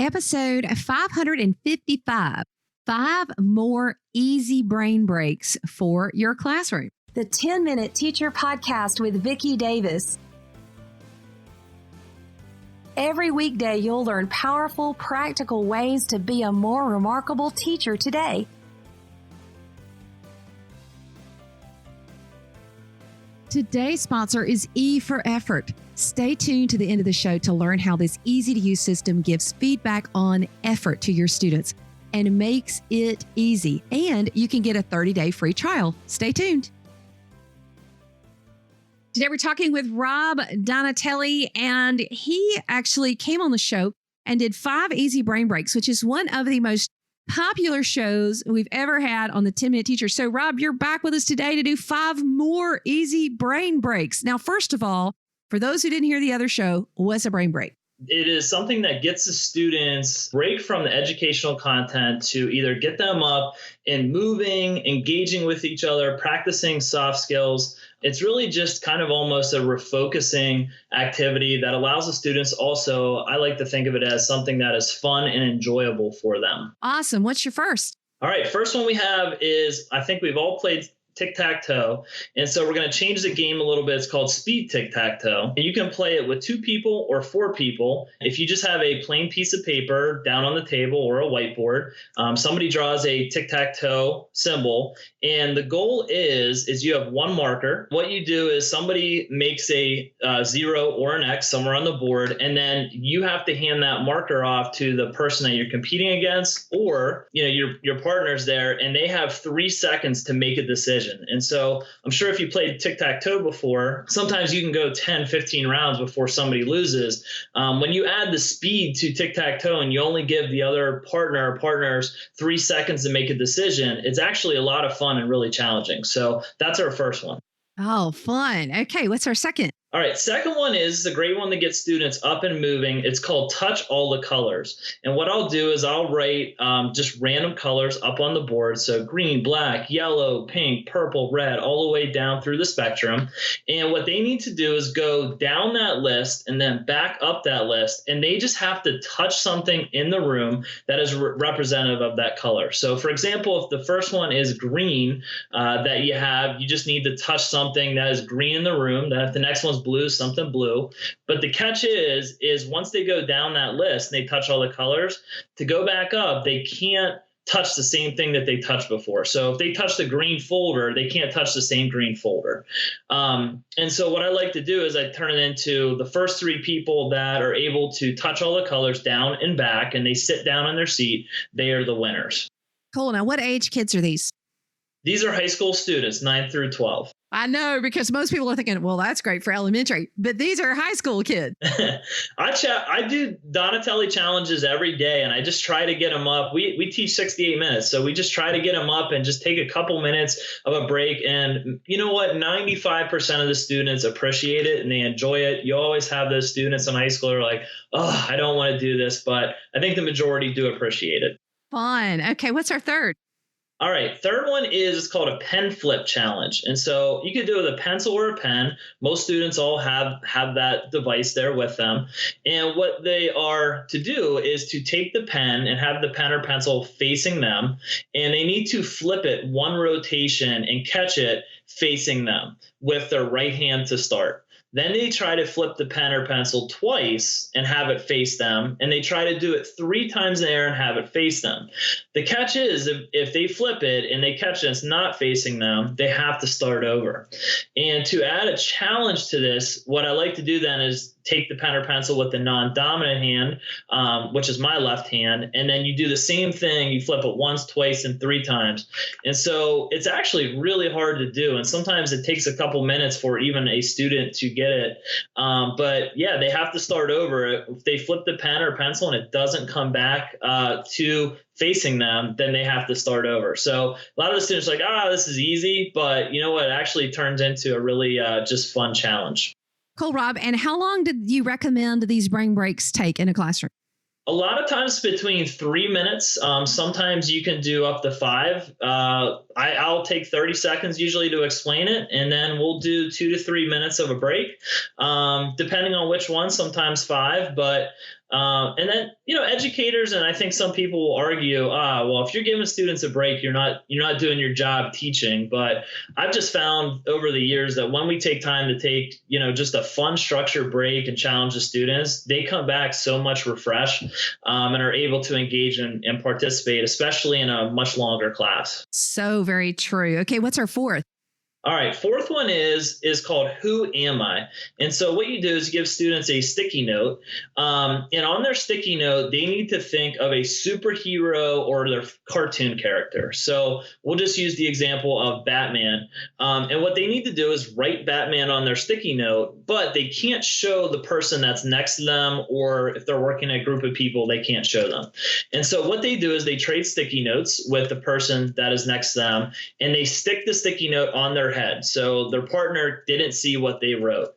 episode 555. 5 more easy brain breaks for your classroom. The 10-Minute Teacher Podcast with Vicki Davis. Every weekday, you'll learn powerful, practical ways to be a more remarkable teacher today. Today's sponsor is E for Effort. Stay tuned to the end of the show to learn how this easy-to-use system gives feedback on effort to your students and makes it easy. And you can get a 30-day free trial. Stay tuned. Today we're talking with Rob Donatelli, and he actually came on the show and did 5 easy brain breaks, which is one of the most popular shows we've ever had on the 10-Minute Teacher. So Rob, you're back with us today to do 5 more easy brain breaks. Now, first of all, for those who didn't hear the other show, what's a brain break? It is something that gets the students break from the educational content to either get them up and moving, engaging with each other, practicing soft skills. It's really just kind of almost a refocusing activity that allows the students also, I like to think of it as something that is fun and enjoyable for them. Awesome. What's your first? All right. First one we have is, I think we've all played tic-tac-toe. And so we're going to change the game a little bit. It's called speed tic-tac-toe. And you can play it with 2 people or 4 people. If you just have a plain piece of paper down on the table or a whiteboard, somebody draws a tic-tac-toe symbol. And the goal is you have 1 marker. What you do is somebody makes a 0 or an X somewhere on the board, and then you have to hand that marker off to the person that you're competing against, or your partner's there, and they have 3 seconds to make a decision. And so I'm sure if you played tic-tac-toe before, sometimes you can go 10, 15 rounds before somebody loses. When you add the speed to tic-tac-toe and you only give the other partner or partners 3 seconds to make a decision, it's actually a lot of fun and really challenging. So that's our first one. Oh, fun. Okay, what's our second? All right, second one is a great one to get students up and moving. It's called Touch All the Colors. And what I'll do is I'll write just random colors up on the board. So green, black, yellow, pink, purple, red, all the way down through the spectrum. And what they need to do is go down that list and then back up that list. And they just have to touch something in the room that is representative of that color. So for example, if the first one is green that you just need to touch something that is green in the room. Then if the next one's blue, something blue. But the catch is once they go down that list and they touch all the colors, to go back up, they can't touch the same thing that they touched before. So if they touch the green folder, they can't touch the same green folder. And so what I like to do is I turn it into the first 3 people that are able to touch all the colors down and back, and they sit down in their seat. They are the winners. Cool. Now, what age kids are these? These are high school students, 9 through 12. I know, because most people are thinking, well, that's great for elementary, but these are high school kids. I do Donatelli challenges every day, and I just try to get them up. We teach 68 minutes, so we just try to get them up and just take a couple minutes of a break. And you know what? 95% of the students appreciate it and they enjoy it. You always have those students in high school who are like, oh, I don't want to do this, but I think the majority do appreciate it. Fun. Okay, what's our third? All right, third one is called a pen flip challenge. And so you could do it with a pencil or a pen. Most students all have that device there with them. And what they are to do is to take the pen and have the pen or pencil facing them. And they need to flip it 1 rotation and catch it facing them with their right hand to start. Then they try to flip the pen or pencil twice and have it face them. And they try to do it 3 times in the air and have it face them. The catch is if they flip it and they catch it and it's not facing them, they have to start over. And to add a challenge to this, what I like to do then is take the pen or pencil with the non-dominant hand, which is my left hand, and then you do the same thing. You flip it once, twice, and 3 times. And so it's actually really hard to do. And sometimes it takes a couple minutes for even a student to get it. But yeah, they have to start over. If they flip the pen or pencil and it doesn't come back to facing them, then they have to start over. So a lot of the students are like, this is easy. But you know what? It actually turns into a really just fun challenge. Cool, Rob. And how long did you recommend these brain breaks take in a classroom? A lot of times between 3 minutes. Sometimes you can do up to 5. I'll take 30 seconds usually to explain it, and then we'll do 2 to 3 minutes of a break, depending on which one, sometimes 5. But And then, educators, and I think some people will argue, well, if you're giving students a break, you're not doing your job teaching. But I've just found over the years that when we take time to take, just a fun structured break and challenge the students, they come back so much refreshed and are able to engage and participate, especially in a much longer class. So very true. Okay, what's our fourth? All right, fourth one is called Who Am I? And so what you do is you give students a sticky note. And on their sticky note, they need to think of a superhero or their cartoon character. So we'll just use the example of Batman. And what they need to do is write Batman on their sticky note, but they can't show the person that's next to them, or if they're working in a group of people, they can't show them. And so what they do is they trade sticky notes with the person that is next to them, and they stick the sticky note on their head, so their partner didn't see what they wrote.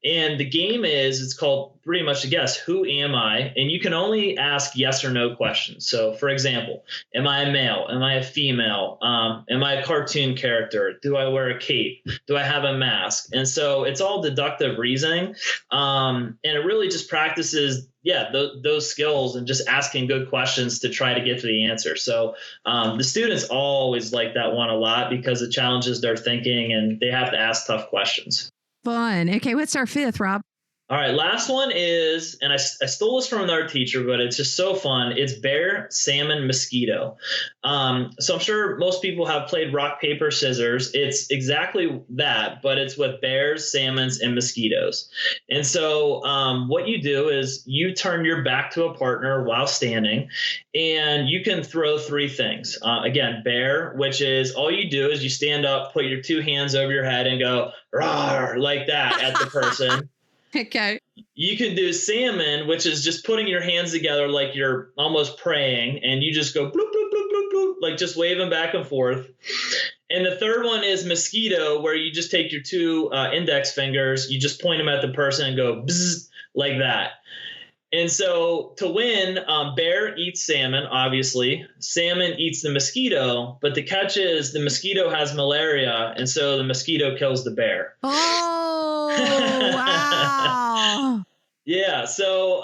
And the game it's called pretty much a guess, who am I? And you can only ask yes or no questions. So for example, am I a male? Am I a female? Am I a cartoon character? Do I wear a cape? Do I have a mask? And so it's all deductive reasoning. And it really just practices those skills and just asking good questions to try to get to the answer. So the students always like that one a lot because it challenges their thinking and they have to ask tough questions. Fun. Okay, what's our fifth, Rob? All right, last one is, and I stole this from another teacher, but it's just so fun. It's bear, salmon, mosquito. So I'm sure most people have played rock, paper, scissors. It's exactly that, but it's with bears, salmons, and mosquitoes. And so what you do is you turn your back to a partner while standing, and you can throw three things. Again, bear, which is all you do is you stand up, put your two hands over your head, and go, "Rawr," like that at the person. Okay. You can do salmon, which is just putting your hands together like you're almost praying, and you just go bloop, bloop, bloop, bloop, bloop, like just waving back and forth. And the third one is mosquito, where you just take your two index fingers, you just point them at the person and go bzzz, like that. And so to win, bear eats salmon, obviously. Salmon eats the mosquito, but the catch is the mosquito has malaria, and so the mosquito kills the bear. Oh, wow. Yeah. So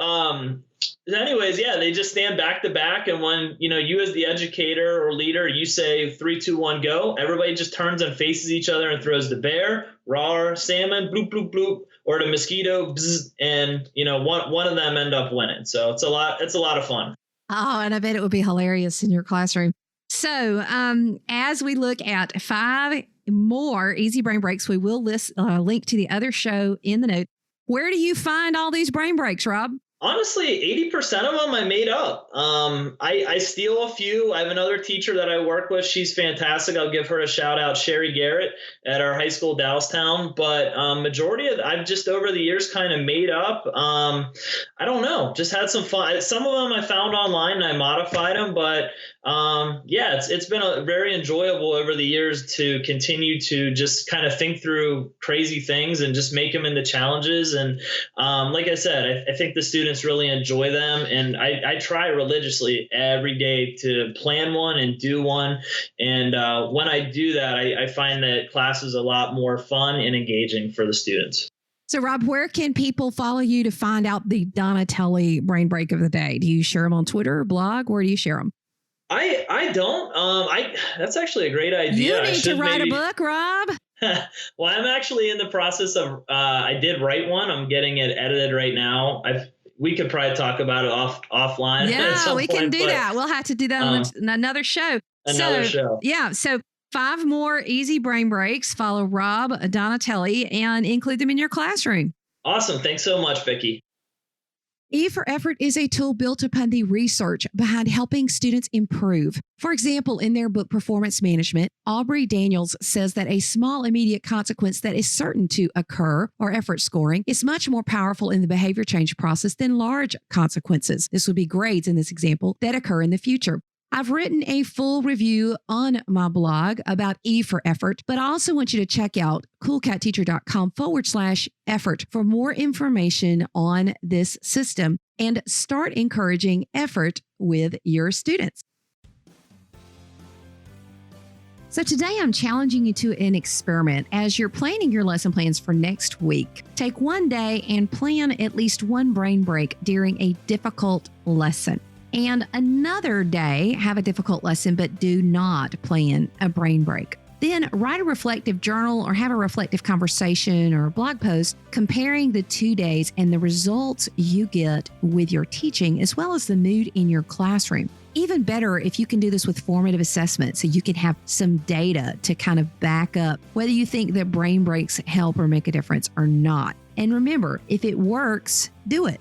anyways, they just stand back to back. And when, you as the educator or leader, you say 3, 2, 1, go, everybody just turns and faces each other and throws the bear, rawr, salmon, bloop, bloop, bloop, or the mosquito, bzz, and, one of them end up winning. So it's a lot of fun. Oh, and I bet it would be hilarious in your classroom. So as we look at 5 more easy brain breaks, we will list link to the other show in the note. Where do you find all these brain breaks, Rob? Honestly, 80% of them I made up. I steal a few. I have another teacher that I work with. She's fantastic. I'll give her a shout out, Sherry Garrett at our high school, Dallastown. But majority of I've just over the years kind of made up. I don't know, just had some fun. Some of them I found online and I modified them. But it's been very enjoyable over the years to continue to just kind of think through crazy things and just make them into challenges. And like I said, I think the students really enjoy them, and I try religiously every day to plan one and do one. And when I do that, I find that class is a lot more fun and engaging for the students. So, Rob, where can people follow you to find out the Donatelli brain break of the day? Do you share them on Twitter or blog? Where do you share them? I don't. That's actually a great idea. You need to write a book, Rob. Well, I'm actually in the process of. I did write one. I'm getting it edited right now. We could probably talk about it offline. Yeah, we can do that. We'll have to do that on another show. Show. Yeah. So 5 more easy brain breaks. Follow Rob Donatelli and include them in your classroom. Awesome. Thanks so much, Vicki. E for Effort is a tool built upon the research behind helping students improve. For example, in their book Performance Management, Aubrey Daniels says that a small immediate consequence that is certain to occur, or effort scoring, is much more powerful in the behavior change process than large consequences. This would be grades in this example that occur in the future. I've written a full review on my blog about E for Effort, but I also want you to check out coolcatteacher.com/effort for more information on this system and start encouraging effort with your students. So today I'm challenging you to an experiment as you're planning your lesson plans for next week. Take one day and plan at least one brain break during a difficult lesson. And another day, have a difficult lesson, but do not plan a brain break. Then write a reflective journal or have a reflective conversation or a blog post comparing the 2 days and the results you get with your teaching, as well as the mood in your classroom. Even better if you can do this with formative assessment, so you can have some data to kind of back up whether you think that brain breaks help or make a difference or not. And remember, if it works, do it.